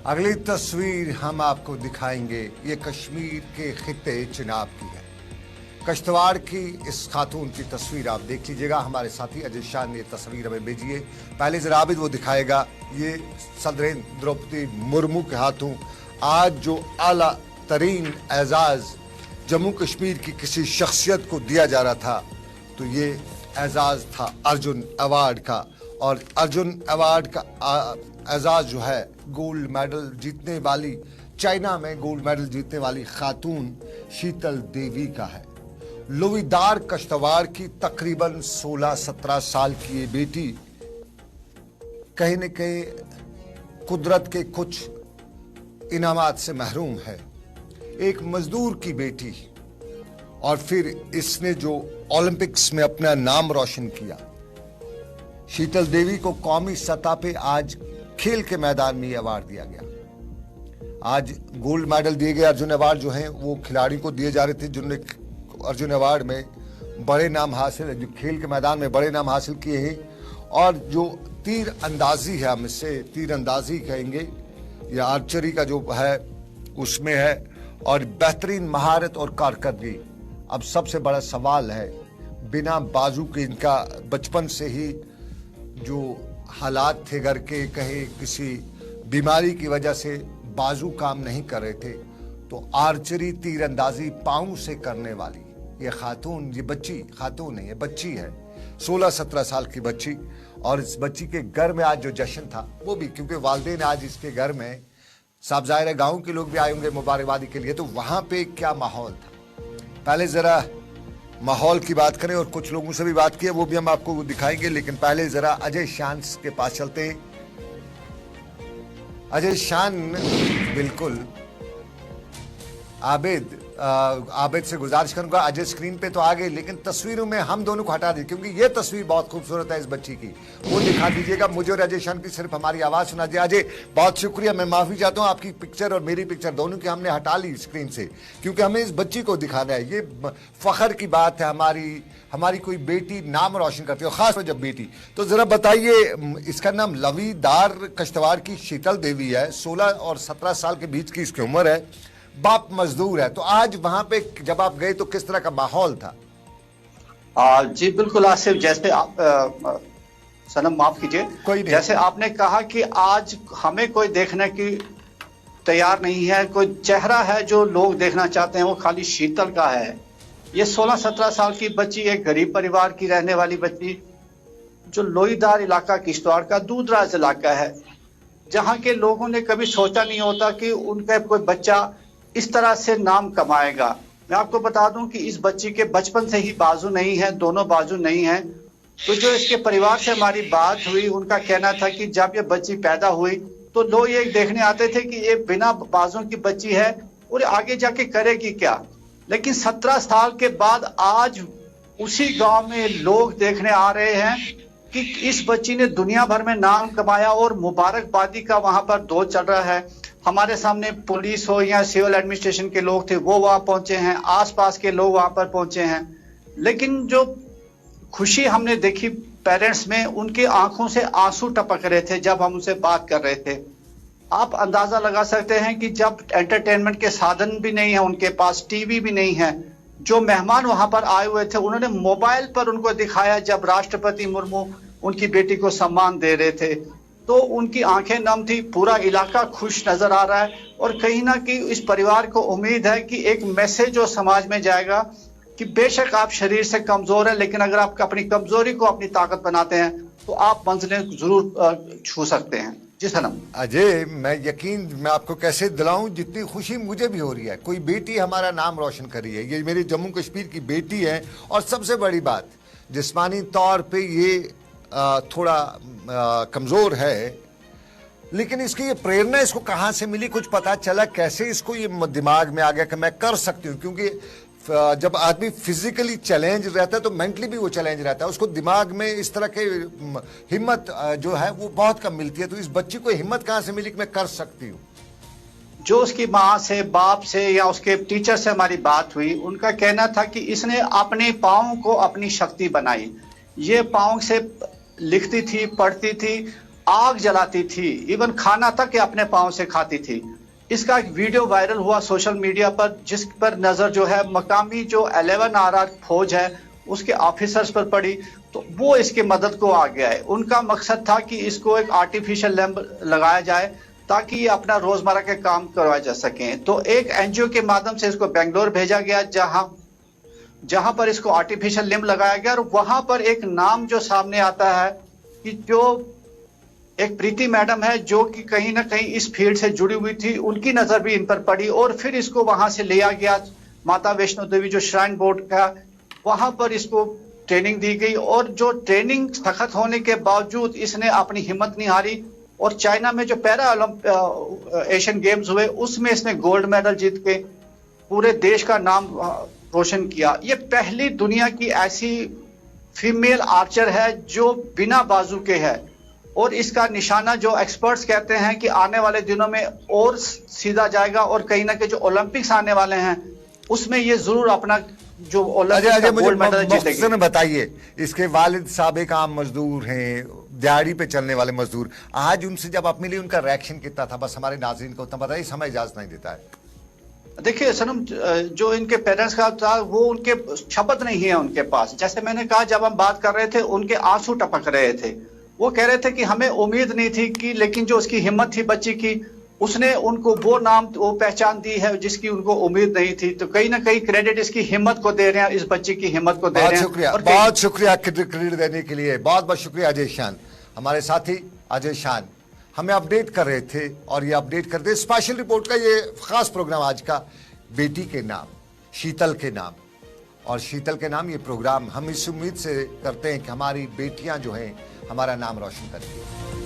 अगली तस्वीर हम आपको दिखाएंगे, ये कश्मीर के खित्ते चिनाब की है। कश्तवाड़ की इस खातून की तस्वीर आप देख लीजिएगा। हमारे साथी अजय शाह ने तस्वीर हमें भेजी है। पहले जरा आबिद वो दिखाएगा। ये सदर द्रौपदी मुर्मू के हाथों आज जो आला तरीन एजाज जम्मू कश्मीर की किसी शख्सियत को दिया जा रहा था, तो ये एजाज था अर्जुन अवार्ड का। और अर्जुन अवार्ड का एजाज जो है गोल्ड मेडल जीतने वाली, चाइना में गोल्ड मेडल जीतने वाली खातून शीतल देवी का है। लोवीदार कश्तवाड़ की तकरीबन 16-17 साल की ये बेटी कहीं न कहीं कुदरत के कुछ इनामात से महरूम है। एक मजदूर की बेटी, और फिर इसने जो ओलंपिक्स में अपना नाम रोशन किया। शीतल देवी को कौमी सतह पे आज खेल के मैदान में ये अवार्ड दिया गया। आज गोल्ड मेडल दिए गए। अर्जुन अवार्ड जो है वो खिलाड़ी को दिए जा रहे थे जिन्होंने अर्जुन अवार्ड में बड़े नाम हासिल है, जो खेल के मैदान में बड़े नाम हासिल किए हैं। और जो तीर अंदाजी है, हम इससे तीर अंदाजी कहेंगे या आर्चरी का जो है उसमें है, और बेहतरीन महारत और कारकर्दगी। अब सबसे बड़ा सवाल है, बिना बाजू के इनका बचपन से ही जो हालात थे घर के, कहे किसी बीमारी की वजह से बाजू काम नहीं कर रहे थे, तो आर्चरी तीरंदाजी पांव से करने वाली ये खातून, ये बच्ची, खातून नहीं, ये बच्ची है, 16-17 साल की बच्ची। और इस बच्ची के घर में आज जो जश्न था वो भी क्योंकि वालिदैन आज इसके घर में, साहब ज़ाहिर है गाँव के लोग भी आए होंगे मुबारकबादी के लिए, तो वहाँ पे क्या माहौल था। पहले ज़रा माहौल की बात करें और कुछ लोगों से भी बात की है, वो भी हम आपको दिखाएंगे। लेकिन पहले जरा अजय शान के पास चलते हैं। अजय शान, बिल्कुल आबिद से गुजारिश करूंगा, अजय स्क्रीन पे तो आ गए, लेकिन तस्वीरों में हम दोनों को हटा दीजिए क्योंकि ये तस्वीर बहुत खूबसूरत है इस बच्ची की, वो दिखा दीजिएगा। मुझे और अजय शान की सिर्फ हमारी आवाज सुना दीजिए। अजय बहुत शुक्रिया, मैं माफी चाहता हूँ, आपकी पिक्चर और मेरी पिक्चर दोनों की हमने हटा ली स्क्रीन से क्योंकि हमें इस बच्ची को दिखाना है। ये फख्र की बात है, हमारी कोई बेटी नाम रोशन करती है, खास जब बेटी। तो जरा बताइए, इसका नाम लवीदार कश्तवाड़ की शीतल देवी है, 16 और 17 साल के बीच की इसकी उम्र है, बाप मजदूर है। तो आज वहां पे जब आप गए तो किस तरह का माहौल था? जी बिल्कुल आसिफ, जैसे सनम माफ कीजिए, जैसे आपने कहा कि आज हमें कोई देखने की तैयार नहीं है, कोई चेहरा है जो लोग देखना चाहते हैं, वो खाली शीतल का है। ये 16-17 साल की बच्ची, एक गरीब परिवार की रहने वाली बच्ची, जो लोईदार इलाका किश्तवाड़ का दूरदराज इलाका है, जहाँ के लोगों ने कभी सोचा नहीं होता कि उनका कोई बच्चा इस तरह से नाम कमाएगा। मैं आपको बता दूं कि इस बच्ची के बचपन से ही बाजू नहीं है, दोनों बाजू नहीं है। तो जो इसके परिवार से हमारी बात हुई, उनका कहना था कि जब ये बच्ची पैदा हुई तो लोग ये देखने आते थे कि ये बिना बाजू की बच्ची है और आगे जाके करेगी क्या। लेकिन 17 साल के बाद आज उसी गांव में लोग देखने आ रहे हैं कि इस बच्ची ने दुनिया भर में नाम कमाया और मुबारकबादी का वहां पर दौर चल रहा है। हमारे सामने पुलिस हो या सिविल एडमिनिस्ट्रेशन के लोग थे, वो वहां पहुंचे हैं, आसपास के लोग वहां पर पहुंचे हैं। लेकिन जो खुशी हमने देखी पेरेंट्स में, उनकी आंखों से आंसू टपक रहे थे जब हम उनसे बात कर रहे थे। आप अंदाजा लगा सकते हैं कि जब एंटरटेनमेंट के साधन भी नहीं है उनके पास, टीवी भी नहीं है, जो मेहमान वहां पर आए हुए थे उन्होंने मोबाइल पर उनको दिखाया जब राष्ट्रपति मुर्मू उनकी बेटी को सम्मान दे रहे थे, तो उनकी आंखें नम थी। पूरा इलाका खुश नजर आ रहा है और कहीं ना कहीं इस परिवार को उम्मीद है कि एक मैसेज जो समाज में जाएगा कि बेशक आप शरीर से कमजोर हैं, लेकिन अगर आप अपनी कमजोरी को अपनी ताकत बनाते हैं तो आप मंजिलें जरूर छू सकते हैं। जी सनम। अजय, मैं आपको कैसे दिलाऊं, जितनी खुशी मुझे भी हो रही है, कोई बेटी हमारा नाम रोशन कर रही है। ये मेरी जम्मू कश्मीर की बेटी है और सबसे बड़ी बात, जिस्मानी तौर पे ये थोड़ा कमजोर है, लेकिन इसकी ये प्रेरणा इसको कहाँ से मिली, कुछ पता चला कैसे इसको ये दिमाग में आ गया कि मैं कर सकती हूँ। क्योंकि जब आदमी फिजिकली चैलेंज रहता है तो मेंटली भी वो चैलेंज रहता है, उसको दिमाग में इस तरह के हिम्मत जो है वो बहुत कम मिलती है। तो इस बच्ची को हिम्मत कहाँ से मिली कि मैं कर सकती हूँ? जो उसकी माँ से, बाप से या उसके टीचर से हमारी बात हुई, उनका कहना था कि इसने अपने पाँव को अपनी शक्ति बनाई। ये पाँव से लिखती थी, पढ़ती थी आग जलाती थी, इवन खाना तक अपने पांव से खाती थी। इसका एक वीडियो वायरल हुआ सोशल मीडिया पर, जिस पर नजर जो है मकामी जो 11 RR फौज है उसके ऑफिसर्स पर पड़ी, तो वो इसकी मदद को आ गया है। उनका मकसद था कि इसको एक आर्टिफिशियल लैंप लगाया जाए ताकि ये अपना रोजमर्रा के काम करवाए जा सकें। तो एक एनजीओ के माध्यम से इसको बेंगलोर भेजा गया, जहां पर इसको आर्टिफिशियल लिम्ब लगाया गया। और वहां पर एक नाम जो सामने आता है कि जो एक प्रीति मैडम है जो कि कहीं ना कहीं इस फील्ड से जुड़ी हुई थी, उनकी नजर भी इन पर पड़ी और फिर इसको वहां से लिया गया माता वैष्णो देवी जो श्राइन बोर्ड का, वहां पर इसको ट्रेनिंग दी गई। और जो ट्रेनिंग सख्त होने के बावजूद इसने अपनी हिम्मत नहीं हारी और चाइना में जो पैरा एशियन गेम्स हुए उसमें इसने गोल्ड मेडल जीत के पूरे देश का नाम रोशन किया। ये पहली दुनिया की ऐसी फीमेल आर्चर है जो बिना बाजू के है और इसका निशाना जो एक्सपर्ट्स कहते हैं कि आने वाले दिनों में और सीधा जाएगा और कहीं ना कहीं जो ओलंपिक्स आने वाले हैं उसमें ये जरूर अपना जो ओलंपिक्स का गोल्ड मेडल जीतेगी। बताइए, इसके वालिद साहब एक आम मजदूर हैं, दिहाड़ी पे चलने वाले मजदूर, आज उनसे जब आप मिली उनका रिएक्शन कितना था? बस हमारे नाज़रीन को उतना बताइए, समय इजाजत नहीं देता है। देखिए सनम, जो इनके पेरेंट्स का था वो उनके शब्द नहीं है उनके पास। जैसे मैंने कहा, जब हम बात कर रहे थे उनके आंसू टपक रहे थे। वो कह रहे थे कि हमें उम्मीद नहीं थी कि, लेकिन जो उसकी हिम्मत थी बच्ची की, उसने उनको वो नाम वो पहचान दी है जिसकी उनको उम्मीद नहीं थी। तो कहीं ना कहीं क्रेडिट इसकी हिम्मत को दे रहे हैं, इस बच्ची की हिम्मत को दे रहे हैं। बहुत शुक्रिया क्रेडिट देने के लिए, बहुत बहुत शुक्रिया अजय शान। हमारे साथी अजय शान हमें अपडेट कर रहे थे और ये अपडेट करते स्पेशल रिपोर्ट का ये खास प्रोग्राम आज का बेटी के नाम, शीतल के नाम। और शीतल के नाम ये प्रोग्राम हम इस उम्मीद से करते हैं कि हमारी बेटियां जो हैं हमारा नाम रोशन करेंगी।